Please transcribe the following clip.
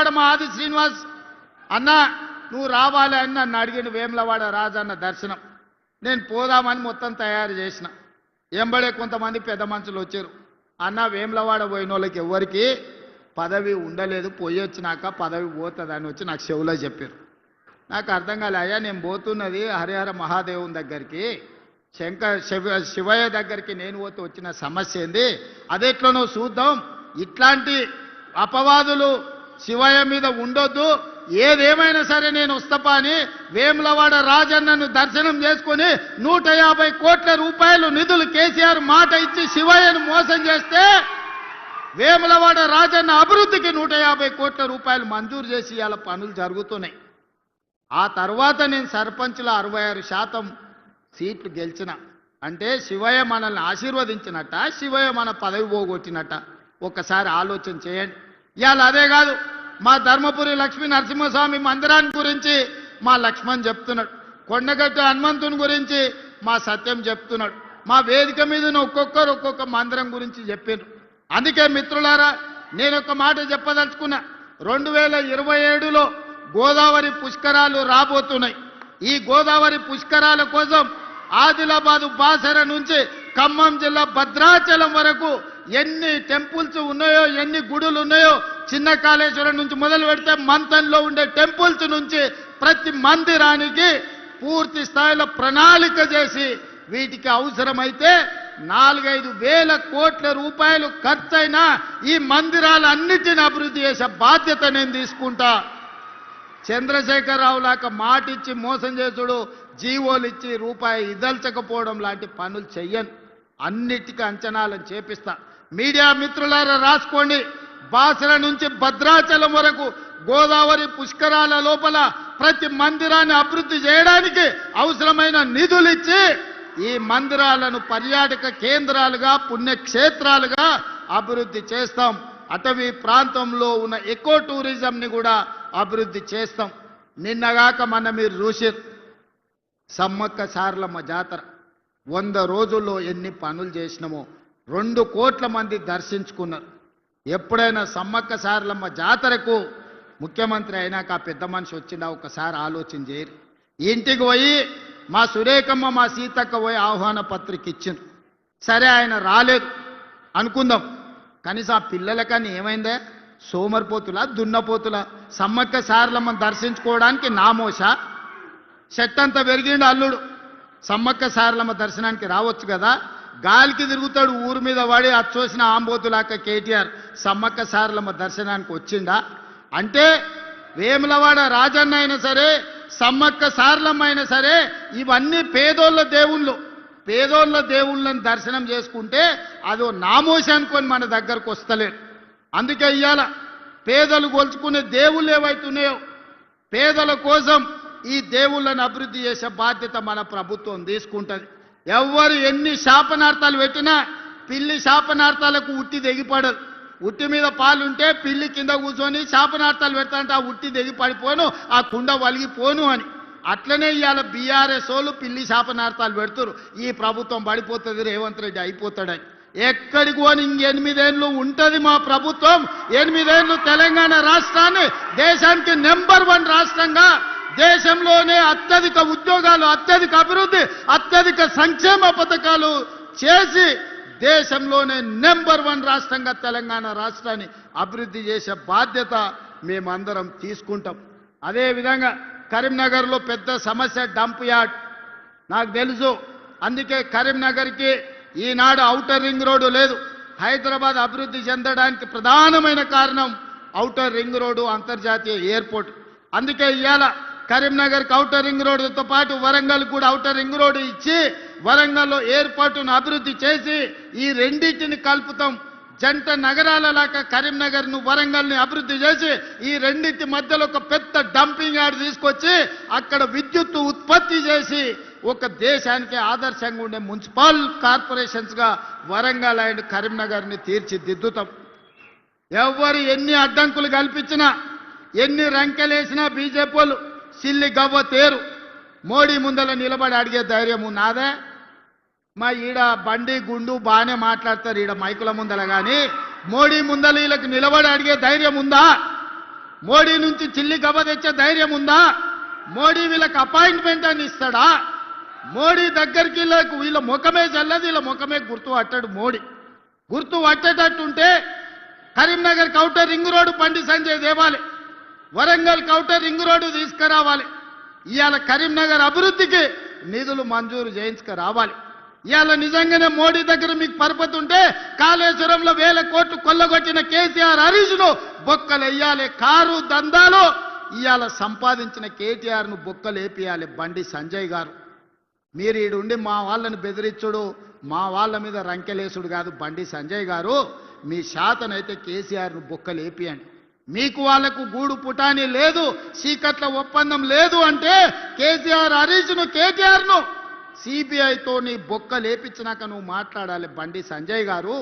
వేములవాడ మా ఆది శ్రీనివాస్ అన్న నువ్వు రావాలి అని నన్ను అడిగిన వేములవాడ రాజన్న దర్శనం నేను పోదామని మొత్తం తయారు చేసిన ఎంబడే కొంతమంది పెద్ద మనుషులు వచ్చారు అన్న వేములవాడ పోయిన వాళ్ళకి ఎవరికి పదవి ఉండలేదు పోయి వచ్చినాక పదవి పోతుందని వచ్చి నాకు చెవులో చెప్పారు నాకు అర్థం కాలే అయ్యా నేను పోతున్నది హరిహర మహాదేవుని దగ్గరికి శివయ్య దగ్గరికి నేను పోతే వచ్చిన సమస్య ఏంది అదెట్లనో చూద్దాం ఇట్లాంటి అపవాదులు శివయ్య మీద ఉండొద్దు ఏదేమైనా సరే నేను వస్తపా అని వేములవాడ రాజన్నను దర్శనం చేసుకుని 150 కోట్ల రూపాయలు నిధులు కేసీఆర్ మాట ఇచ్చి శివయ్యను మోసం చేస్తే వేములవాడ రాజన్న అభివృద్ధికి 150 కోట్ల రూపాయలు మంజూరు చేసి ఇవాళ పనులు జరుగుతున్నాయి ఆ తర్వాత నేను సర్పంచ్ల 66% సీట్లు గెలిచిన అంటే శివయ్య మనల్ని ఆశీర్వదించినట్ట శివయ్య మన పదవి పోగొట్టినట్ట ఒక్కసారి ఆలోచన చేయండి ఇవాళ అదే కాదు మా ధర్మపురి లక్ష్మీ నరసింహస్వామి మందిరాన్ని గురించి మా లక్ష్మణ్ చెప్తున్నాడు కొండగట్టు హనుమంతుని గురించి మా సత్యం చెప్తున్నాడు మా వేదిక మీద ఒక్కొక్కరు ఒక్కొక్క మందిరం గురించి చెప్పారు అందుకే మిత్రులారా నేను ఒక మాట చెప్పదలుచుకున్నా 2027లో గోదావరి పుష్కరాలు రాబోతున్నాయి ఈ గోదావరి పుష్కరాల కోసం ఆదిలాబాదు బాసర నుంచి ఖమ్మం జిల్లా భద్రాచలం వరకు ఎన్ని టెంపుల్స్ ఉన్నాయో ఎన్ని గుడులు ఉన్నాయో చిన్న కాళేశ్వరం నుంచి మొదలు పెడితే మంతన్లో ఉండే టెంపుల్స్ నుంచి ప్రతి మందిరానికి పూర్తి స్థాయిలో ప్రణాళిక చేసి వీటికి అవసరమైతే 4-5 వేల కోట్ల రూపాయలు ఖర్చైనా ఈ మందిరాలన్నిటిని అభివృద్ధి చేసే బాధ్యత నేను తీసుకుంటా చంద్రశేఖరరావు లాగా మాటిచ్చి మోసం చేసుడు జీవోలు ఇచ్చి రూపాయి ఇదల్చకపోవడం లాంటి పనులు చెయ్యను అన్నిటికీ అంచనాలను చేపిస్తా మీడియా మిత్రులారా రాసుకోండి బాసర నుంచి భద్రాచలం వరకు గోదావరి పుష్కరాల లోపల ప్రతి మందిరాన్ని అభివృద్ధి చేయడానికి అవసరమైన నిధులు ఇచ్చి ఈ మందిరాలను పర్యాటక కేంద్రాలుగా పుణ్యక్షేత్రాలుగా అభివృద్ధి చేస్తాం అటవీ ప్రాంతంలో ఉన్న ఎకో టూరిజంని కూడా అభివృద్ధి చేస్తాం నిన్నగాక మన మీరు చూసారు సమ్మక్క సారలమ్మ జాతర 100 రోజుల్లో ఎన్ని పనులు చేసినామో 2 కోట్ల మంది దర్శించుకున్నారు ఎప్పుడైనా సమ్మక్క సారలమ్మ జాతరకు ముఖ్యమంత్రి అయినాక ఆ పెద్ద మనిషి వచ్చిందా ఒకసారి ఆలోచన చేయరు ఇంటికి పోయి మా సురేఖమ్మ మా సీతక్క పోయి ఆహ్వాన పత్రిక ఇచ్చింది సరే ఆయన రాలేదు అనుకుందాం కనీసం ఆ పిల్లలకని ఏమైందే సోమరిపోతులా దున్నపోతులా సమ్మక్క సారలమ్మను దర్శించుకోవడానికి నామోష చెట్టంతా పెరిగిండు అల్లుడు సమ్మక్క సారలమ్మ దర్శనానికి రావచ్చు కదా గాలికి తిరుగుతాడు ఊరు మీద పడి అచ్చోసిన ఆంబోతులాక కేటీఆర్ సమ్మక్క సారలమ్మ దర్శనానికి వచ్చిందా అంటే వేములవాడ రాజన్న అయినా సరే సమ్మక్క సారలమ్మ అయినా సరే ఇవన్నీ పేదోళ్ళ దేవుళ్ళని దర్శనం చేసుకుంటే అదో నామోష అనుకొని మన దగ్గరకు వస్తలేరు అందుకే ఇవాళ పేదలు గొలుచుకునే దేవుళ్ళు ఏవైతున్నాయో పేదల కోసం ఈ దేవుళ్ళని అభివృద్ధి చేసే బాధ్యత మన ప్రభుత్వం తీసుకుంటుంది ఎవరు ఎన్ని శాపనార్థాలు పెట్టినా పిల్లి శాపనార్థాలకు ఉట్టి తెగిపడదు ఉట్టి మీద పాలుంటే పిల్లి కింద కూర్చొని శాపనార్థాలు పెడతాంటే ఆ ఉట్టి తెగి పడిపోను ఆ కుండ వలిగిపోను అని అట్లనే ఇవాళ బీఆర్ఎస్ వాళ్ళు పిల్లి శాపనార్థాలు పెడుతురు ఈ ప్రభుత్వం పడిపోతుంది రేవంత్ రెడ్డి అయిపోతాడని ఎక్కడికి పోని 8 ఏళ్ళు ఉంటుంది మా ప్రభుత్వం 8 ఏళ్ళు తెలంగాణ రాష్ట్రాన్ని దేశానికి నెంబర్ 1 రాష్ట్రంగా దేశంలోనే అత్యధిక ఉద్యోగాలు అత్యధిక అభివృద్ధి అత్యధిక సంక్షేమ పథకాలు చేసి దేశంలోనే నెంబర్ 1 రాష్ట్రంగా తెలంగాణ రాష్ట్రాన్ని అభివృద్ధి చేసే బాధ్యత మేమందరం తీసుకుంటాం అదేవిధంగా కరీంనగర్లో పెద్ద సమస్య డంప్ యార్డ్ నాకు తెలుసు అందుకే కరీంనగర్కి ఈనాడు ఔటర్ రింగ్ రోడ్డు లేదు హైదరాబాద్ అభివృద్ధి చెందడానికి ప్రధానమైన కారణం ఔటర్ రింగ్ రోడ్డు అంతర్జాతీయ ఎయిర్పోర్ట్ అందుకే ఇవాళ కరీంనగర్కి ఔటర్ రింగ్ రోడ్డుతో పాటు వరంగల్ కూడా ఔటర్ రింగ్ రోడ్డు ఇచ్చి వరంగల్లో ఎయిర్పోర్టును అభివృద్ధి చేసి ఈ రెండింటిని కలుపుతాం జంట నగరాల లాగా కరీంనగర్ను వరంగల్ని అభివృద్ధి చేసి ఈ రెండింటి మధ్యలో ఒక పెద్ద డంపింగ్ యార్డ్ తీసుకొచ్చి అక్కడ విద్యుత్తు ఉత్పత్తి చేసి ఒక దేశానికి ఆదర్శంగా ఉండే మున్సిపల్ కార్పొరేషన్స్గా వరంగల్ అండ్ కరీంనగర్ని తీర్చిదిద్దుతాం ఎవరు ఎన్ని అడ్డంకులు కల్పించినా ఎన్ని రంకెలేసినా బీజేపీ వాళ్ళు సిల్లి గవ్వ తేరు మోడీ ముందల నిలబడి అడిగే ధైర్యం నాదే మా ఈడ బండి గుండు బాగానే మాట్లాడతారు ఈడ మైకుల ముందల కానీ మోడీ ముందల వీళ్ళకి నిలబడి అడిగే ధైర్యం ఉందా మోడీ నుంచి చిల్లి గబ తెచ్చే ధైర్యం ఉందా? మోడీ వీళ్ళకి అపాయింట్మెంట్ అని ఇస్తాడా? మోడీ దగ్గరికి వీళ్ళ ముఖమే చల్లదు, వీళ్ళ ముఖమే గుర్తు పట్టాడు మోడీ. గుర్తు పట్టేటట్టుంటే Karimnagar కౌటర్ ring road Bandi Sanjay దేవాలి, Warangal కౌటర్ ring road తీసుకురావాలి. ఇవాళ కరీంనగర్ అభివృద్ధికి నిధులు మంజూరు చేయించుకురావాలి. ఇవాళ నిజంగానే మోడీ దగ్గర మీకు పరపతి ఉంటే కాళేశ్వరంలో 1000 కోట్లు కొల్లగొట్టిన కేసీఆర్ హరీష్ను బొక్కలేయాలి. కారు దందాలు ఇవాళ సంపాదించిన కేటీఆర్ను బొక్కలేపియాలి బండి సంజయ్ గారు. మీరు ఈడుండి మా వాళ్ళని బెదిరించుడు, మా వాళ్ళ మీద రంకెలేసుడు కాదు బండి సంజయ్ గారు. మీ శాతనైతే కేసీఆర్ను బొక్కలేపియండి. మీకు వాళ్లకు గూడు పుటాని లేదు, చీకట్ల ఒప్పందం లేదు అంటే కేసీఆర్ హరీష్ను కేటీఆర్ను సిబిఐతో నీ బొక్క లేపించినాక నువ్వు మాట్లాడాలి బండి సంజయ్ గారు.